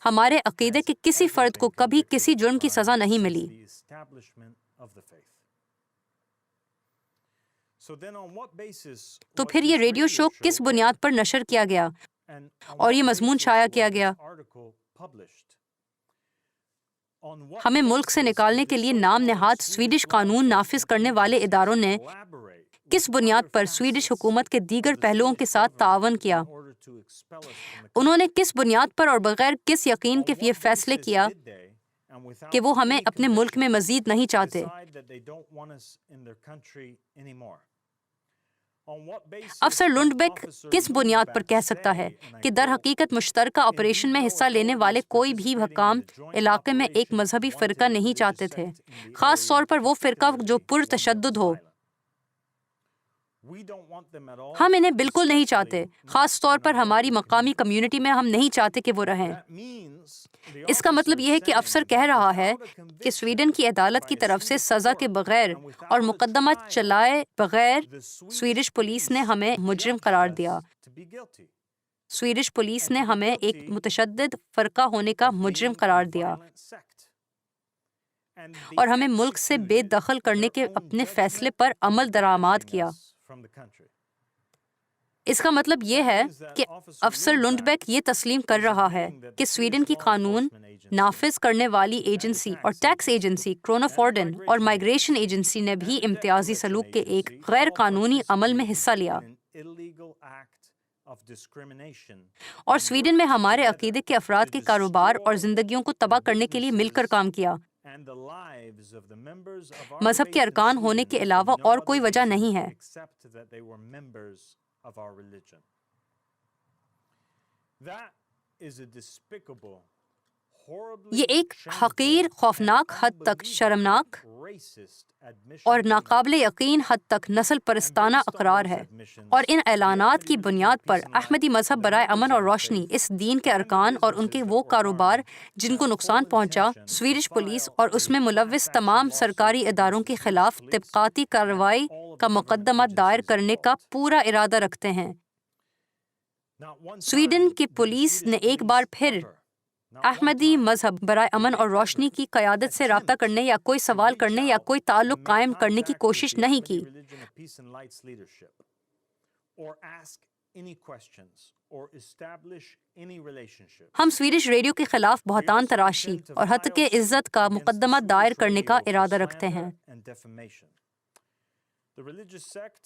ہمارے عقیدے کے کسی فرد کو کبھی کسی جرم کی سزا نہیں ملی۔ تو پھر یہ ریڈیو شو کس بنیاد پر نشر کیا گیا اور یہ مضمون شائع کیا گیا؟ ہمیں ملک سے نکالنے کے لیے نام نہاد سویڈش قانون نافذ کرنے والے اداروں نے کس بنیاد پر سویڈش حکومت کے دیگر پہلوؤں کے ساتھ تعاون کیا؟ انہوں نے کس بنیاد پر اور بغیر کس یقین کے یہ فیصلے کیا کہ وہ ہمیں اپنے ملک میں مزید نہیں چاہتے؟ افسر لنڈبیک کس بنیاد پر کہہ سکتا ہے کہ در حقیقت مشترکہ آپریشن میں حصہ لینے والے کوئی بھی حکام علاقے میں ایک مذہبی فرقہ نہیں چاہتے تھے، خاص طور پر وہ فرقہ جو پرتشدد ہو؟ ہم انہیں بالکل نہیں چاہتے، خاص طور پر ہماری مقامی کمیونٹی میں ہم نہیں چاہتے کہ وہ رہیں۔ اس کا مطلب یہ ہے کہ افسر کہہ رہا ہے کہ سویڈن کی عدالت کی طرف سے سزا کے بغیر اور مقدمہ چلائے بغیر سویڈش پولیس نے ہمیں مجرم قرار دیا۔ سویڈش پولیس نے ہمیں ایک متشدد فرقہ ہونے کا مجرم قرار دیا اور ہمیں ملک سے بے دخل کرنے کے اپنے فیصلے پر عمل درآمد کیا۔ اس کا مطلب یہ ہے کہ افسر لنڈبیک یہ تسلیم کر رہا ہے کہ سویڈن کی قانون نافذ کرنے والی ایجنسی اور ٹیکس ایجنسی کرونوفورڈن اور مائیگریشن ایجنسی نے بھی امتیازی سلوک کے ایک غیر قانونی عمل میں حصہ لیا اور سویڈن میں ہمارے عقیدے کے افراد کے کاروبار اور زندگیوں کو تباہ کرنے کے لیے مل کر کام کیا۔ مذہب کے ارکان ہونے کے علاوہ اور کوئی وجہ نہیں ہے۔ یہ ایک حقیر، خوفناک حد تک شرمناک اور ناقابل یقین حد تک نسل پرستانہ اقرار ہے، اور ان اعلانات کی بنیاد پر احمدی مذہب برائے امن اور روشنی، اس دین کے ارکان اور ان کے وہ کاروبار جن کو نقصان پہنچا، سویڈش پولیس اور اس میں ملوث تمام سرکاری اداروں کے خلاف طبقاتی کارروائی کا مقدمہ دائر کرنے کا پورا ارادہ رکھتے ہیں۔ سویڈن کی پولیس نے ایک بار پھر احمدی مذہب برائے امن اور روشنی کی قیادت سے رابطہ کرنے یا کوئی سوال کرنے یا کوئی تعلق قائم کرنے کی کوشش نہیں کی۔ ہم سویڈش ریڈیو کے خلاف بہتان تراشی اور ہتک عزت کا مقدمہ دائر کرنے کا ارادہ رکھتے ہیں۔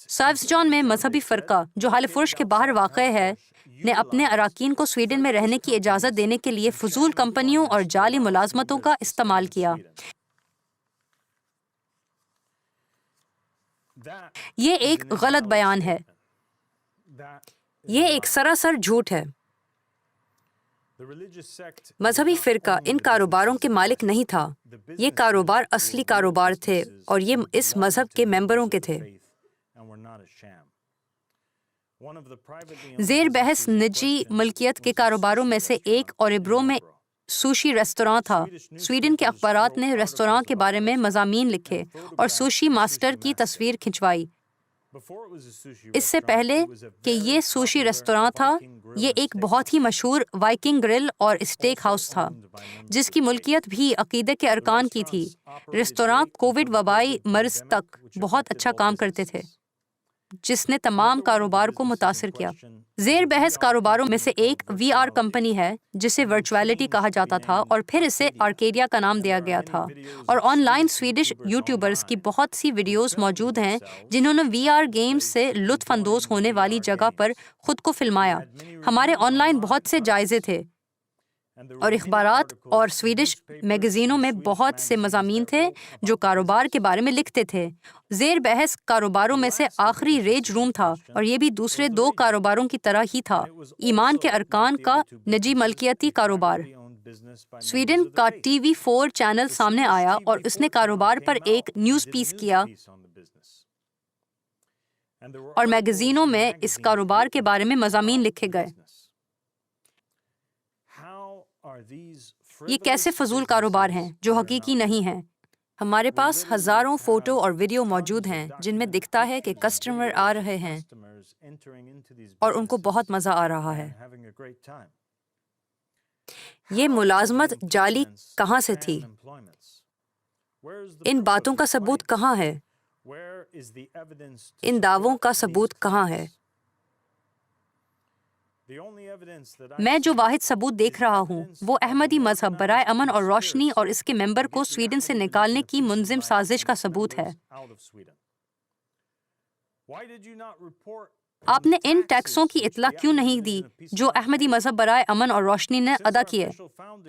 سائوس جان میں مذہبی فرقہ جو ہالیفورش کے باہر واقع ہے نے اپنے اراکین کو سویڈن میں رہنے کی اجازت دینے کے لیے فضول کمپنیوں اور جعلی ملازمتوں کا استعمال کیا۔ یہ ایک غلط بیان ہے، یہ ایک سراسر جھوٹ ہے۔ مذہبی فرقہ ان کاروباروں کے مالک نہیں تھا، یہ کاروبار اصلی کاروبار تھے اور یہ اس مذہب کے ممبروں کے تھے۔ زیر بحث نجی ملکیت کے کاروباروں میں سے ایک اوریبرو میں سوشی ریستوراں تھا۔ سویڈن کے اخبارات نے ریستوراں کے بارے میں مضامین لکھے اور سوشی ماسٹر کی تصویر کھنچوائی۔ اس سے پہلے کہ یہ سوشی ریستوراں تھا، یہ ایک بہت ہی مشہور وائکنگ گرل اور اسٹیک ہاؤس تھا جس کی ملکیت بھی عقیدے کے ارکان کی تھی۔ ریستوراں کووڈ وبائی مرض تک بہت اچھا کام کرتے تھے جس نے تمام کاروبار کو متاثر کیا۔ زیر بحث کاروباروں میں سے ایک وی آر کمپنی ہے جسے ورچویلٹی کہا جاتا تھا اور پھر اسے آرکیڈیا کا نام دیا گیا تھا، اور آن لائن سویڈش یوٹیوبرز کی بہت سی ویڈیوز موجود ہیں جنہوں نے وی آر گیمز سے لطف اندوز ہونے والی جگہ پر خود کو فلمایا۔ ہمارے آن لائن بہت سے جائزے تھے اور اخبارات اور سویڈش میگزینوں میں بہت سے مضامین تھے جو کاروبار کے بارے میں لکھتے تھے۔ زیر بحث کاروباروں میں سے آخری ریج روم تھا اور یہ بھی دوسرے دو کاروباروں کی طرح ہی تھا، ایمان کے ارکان کا نجی ملکیتی کاروبار۔ سویڈن کا ٹی وی 4 چینل سامنے آیا اور اس نے کاروبار پر ایک نیوز پیس کیا اور میگزینوں میں اس کاروبار کے بارے میں مضامین لکھے گئے۔ یہ کیسے فضول کاروبار ہیں جو حقیقی نہیں ہیں؟ ہمارے پاس ہزاروں فوٹو اور ویڈیو موجود ہیں جن میں دکھتا ہے کہ کسٹمر آ رہے ہیں اور ان کو بہت مزہ آ رہا ہے۔ یہ ملازمت جعلی کہاں سے تھی؟ ان باتوں کا ثبوت کہاں ہے؟ ان دعووں کا ثبوت کہاں ہے؟ میں جو واحد ثبوت دیکھ رہا ہوں وہ احمدی مذہب برائے امن اور روشنی اور اس کے ممبر کو سویڈن سے نکالنے کی منظم سازش کا ثبوت ہے۔ آپ نے ان ٹیکسوں کی اطلاع کیوں نہیں دی جو احمدی مذہب برائے امن اور روشنی نے ادا کیے؟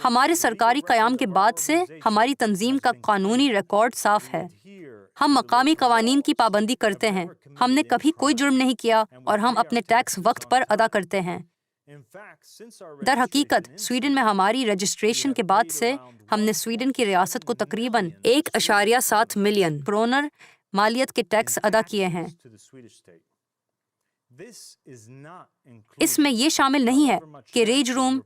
ہمارے سرکاری قیام کے بعد سے ہماری تنظیم کا قانونی ریکارڈ صاف ہے۔ ہم مقامی قوانین کی پابندی کرتے ہیں، ہم نے کبھی کوئی جرم نہیں کیا اور ہم اپنے ٹیکس وقت پر ادا کرتے ہیں۔ در حقیقت سویڈن میں ہماری رجسٹریشن کے بعد سے ہم نے سویڈن کی ریاست کو تقریباً 1.7 ملین کرونر مالیت کے ٹیکس ادا کیے ہیں۔ اس میں یہ شامل نہیں ہے کہ ریج روم،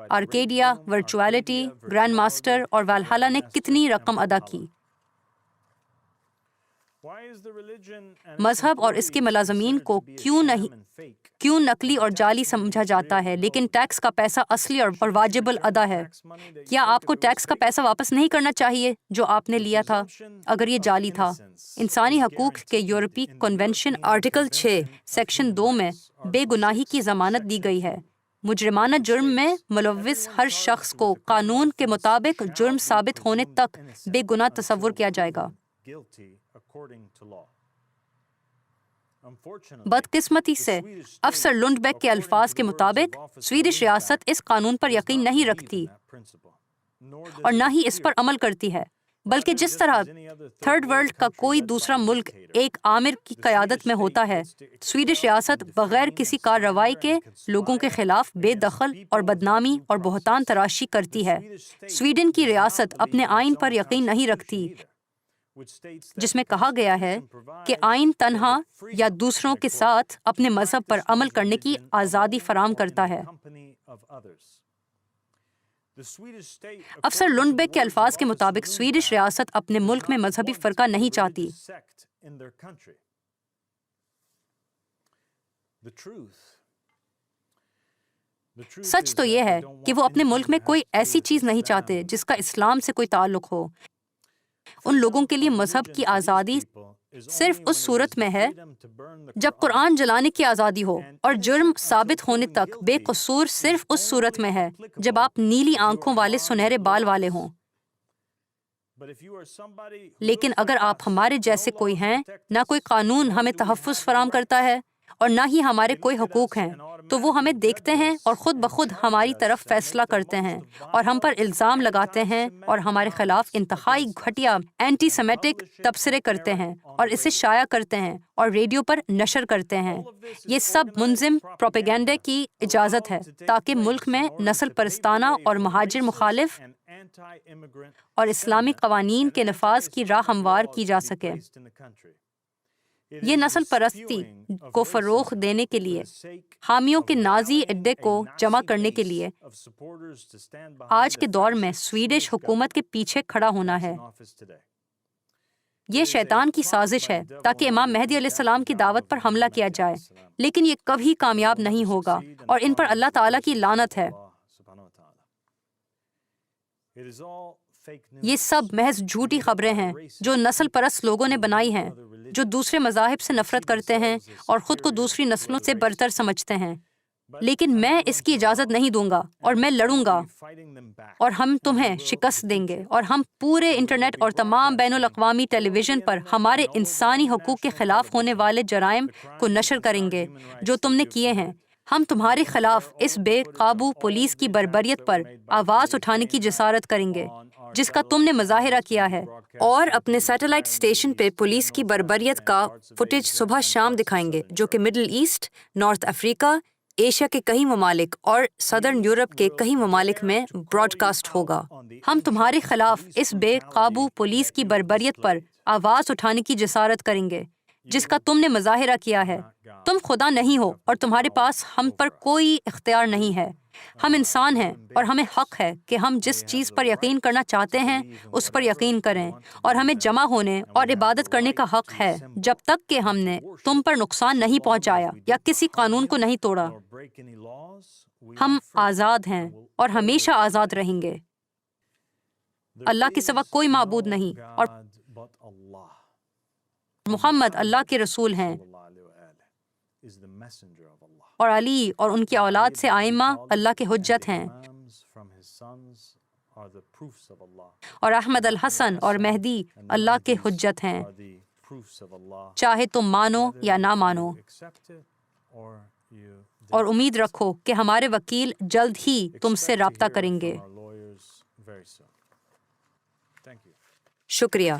آرکیڈیا، ورچوالٹی، گرینڈ ماسٹر اور والہالا نے کتنی رقم ادا کی۔ مذہب اور اس کے ملازمین کو کیوں نقلی اور جعلی سمجھا جاتا ہے لیکن ٹیکس کا پیسہ اصلی اور واجب الادا ہے؟ کیا آپ کو ٹیکس کا پیسہ واپس نہیں کرنا چاہیے جو آپ نے لیا تھا اگر یہ جعلی تھا؟ انسانی حقوق کے یورپی کنونشن آرٹیکل 6 سیکشن 2 میں بے گناہی کی ضمانت دی گئی ہے۔ مجرمانہ جرم میں ملوث ہر شخص کو قانون کے مطابق جرم ثابت ہونے تک بے گناہ تصور کیا جائے گا۔ بدقسمتی سے افسر لنڈبیک کے الفاظ کے مطابق سویڈش ریاست اس قانون پر یقین نہیں رکھتی اور نہ ہی اس پر عمل کرتی ہے، بلکہ جس طرح تھرڈ ورلڈ کا کوئی دوسرا ملک ایک آمر کی قیادت میں ہوتا ہے، سویڈش ریاست بغیر کسی کارروائی کے لوگوں کے خلاف بے دخل اور بدنامی اور بہتان تراشی کرتی ہے۔ سویڈن کی ریاست اپنے آئین پر یقین نہیں رکھتی، جس میں کہا گیا ہے کہ آئین تنہا یا دوسروں کے ساتھ اپنے مذہب پر عمل کرنے کی آزادی فراہم کرتا ہے۔ افسر لنڈبیک کے الفاظ کے مطابق سویڈش ریاست اپنے ملک میں مذہبی فرقہ نہیں چاہتی۔ سچ تو یہ ہے کہ وہ اپنے ملک میں کوئی ایسی چیز نہیں چاہتے جس کا اسلام سے کوئی تعلق ہو۔ ان لوگوں کے لیے مذہب کی آزادی صرف اس صورت میں ہے جب قرآن جلانے کی آزادی ہو، اور جرم ثابت ہونے تک بے قصور صرف اس صورت میں ہے جب آپ نیلی آنکھوں والے سنہرے بال والے ہوں۔ لیکن اگر آپ ہمارے جیسے کوئی ہیں، نہ کوئی قانون ہمیں تحفظ فراہم کرتا ہے اور نہ ہی ہمارے کوئی حقوق ہیں، تو وہ ہمیں دیکھتے ہیں اور خود بخود ہماری طرف فیصلہ کرتے ہیں اور ہم پر الزام لگاتے ہیں اور ہمارے خلاف انتہائی گھٹیا اینٹی سیمیٹک تبصرے کرتے ہیں اور اسے شائع کرتے ہیں اور ریڈیو پر نشر کرتے ہیں۔ یہ سب منظم پروپیگنڈے کی اجازت ہے تاکہ ملک میں نسل پرستانہ اور مہاجر مخالف اور اسلامی قوانین کے نفاذ کی راہ ہموار کی جا سکے۔ یہ نسل پرستی کو فروغ دینے کے لیے، حامیوں کے نازی اڈے کو جمع کرنے کے لیے آج کے دور میں سویڈش حکومت کے پیچھے کھڑا ہونا ہے۔ یہ شیطان کی سازش ہے تاکہ امام مہدی علیہ السلام کی دعوت پر حملہ کیا جائے، لیکن یہ کبھی کامیاب نہیں ہوگا اور ان پر اللہ تعالیٰ کی لعنت ہے۔ یہ سب محض جھوٹی خبریں ہیں جو نسل پرست لوگوں نے بنائی ہیں، جو دوسرے مذاہب سے نفرت کرتے ہیں اور خود کو دوسری نسلوں سے برتر سمجھتے ہیں۔ لیکن میں اس کی اجازت نہیں دوں گا اور میں لڑوں گا اور ہم تمہیں شکست دیں گے، اور ہم پورے انٹرنیٹ اور تمام بین الاقوامی ٹیلی ویژن پر ہمارے انسانی حقوق کے خلاف ہونے والے جرائم کو نشر کریں گے جو تم نے کیے ہیں۔ ہم تمہارے خلاف اس بے قابو پولیس کی بربریت پر آواز اٹھانے کی جسارت کریں گے جس کا تم نے مظاہرہ کیا ہے، اور اپنے سیٹلائٹ اسٹیشن پہ پولیس کی بربریت کا فوٹیج صبح شام دکھائیں گے جو کہ مڈل ایسٹ، نارتھ افریقہ، ایشیا کے کئی ممالک اور صدرن یورپ کے کئی ممالک میں براڈ کاسٹ ہوگا۔ ہم تمہارے خلاف اس بے قابو پولیس کی بربریت پر آواز اٹھانے کی جسارت کریں گے جس کا تم نے مظاہرہ کیا ہے۔ تم خدا نہیں ہو اور تمہارے پاس ہم پر کوئی اختیار نہیں ہے۔ ہم انسان ہیں اور ہمیں حق ہے کہ ہم جس چیز پر یقین کرنا چاہتے ہیں اس پر یقین کریں، اور ہمیں جمع ہونے اور عبادت کرنے کا حق ہے جب تک کہ ہم نے تم پر نقصان نہیں پہنچایا یا کسی قانون کو نہیں توڑا۔ ہم آزاد ہیں اور ہمیشہ آزاد رہیں گے۔ اللہ کے سوا کوئی معبود نہیں، اور محمد اللہ کے رسول ہیں، اور علی اور ان کی اولاد سے ائمہ اللہ کے حجت ہیں، اور احمد الحسن اور مہدی اللہ کے حجت ہیں، چاہے تم مانو یا نہ مانو، اور امید رکھو کہ ہمارے وکیل جلد ہی تم سے رابطہ کریں گے۔ شکریہ۔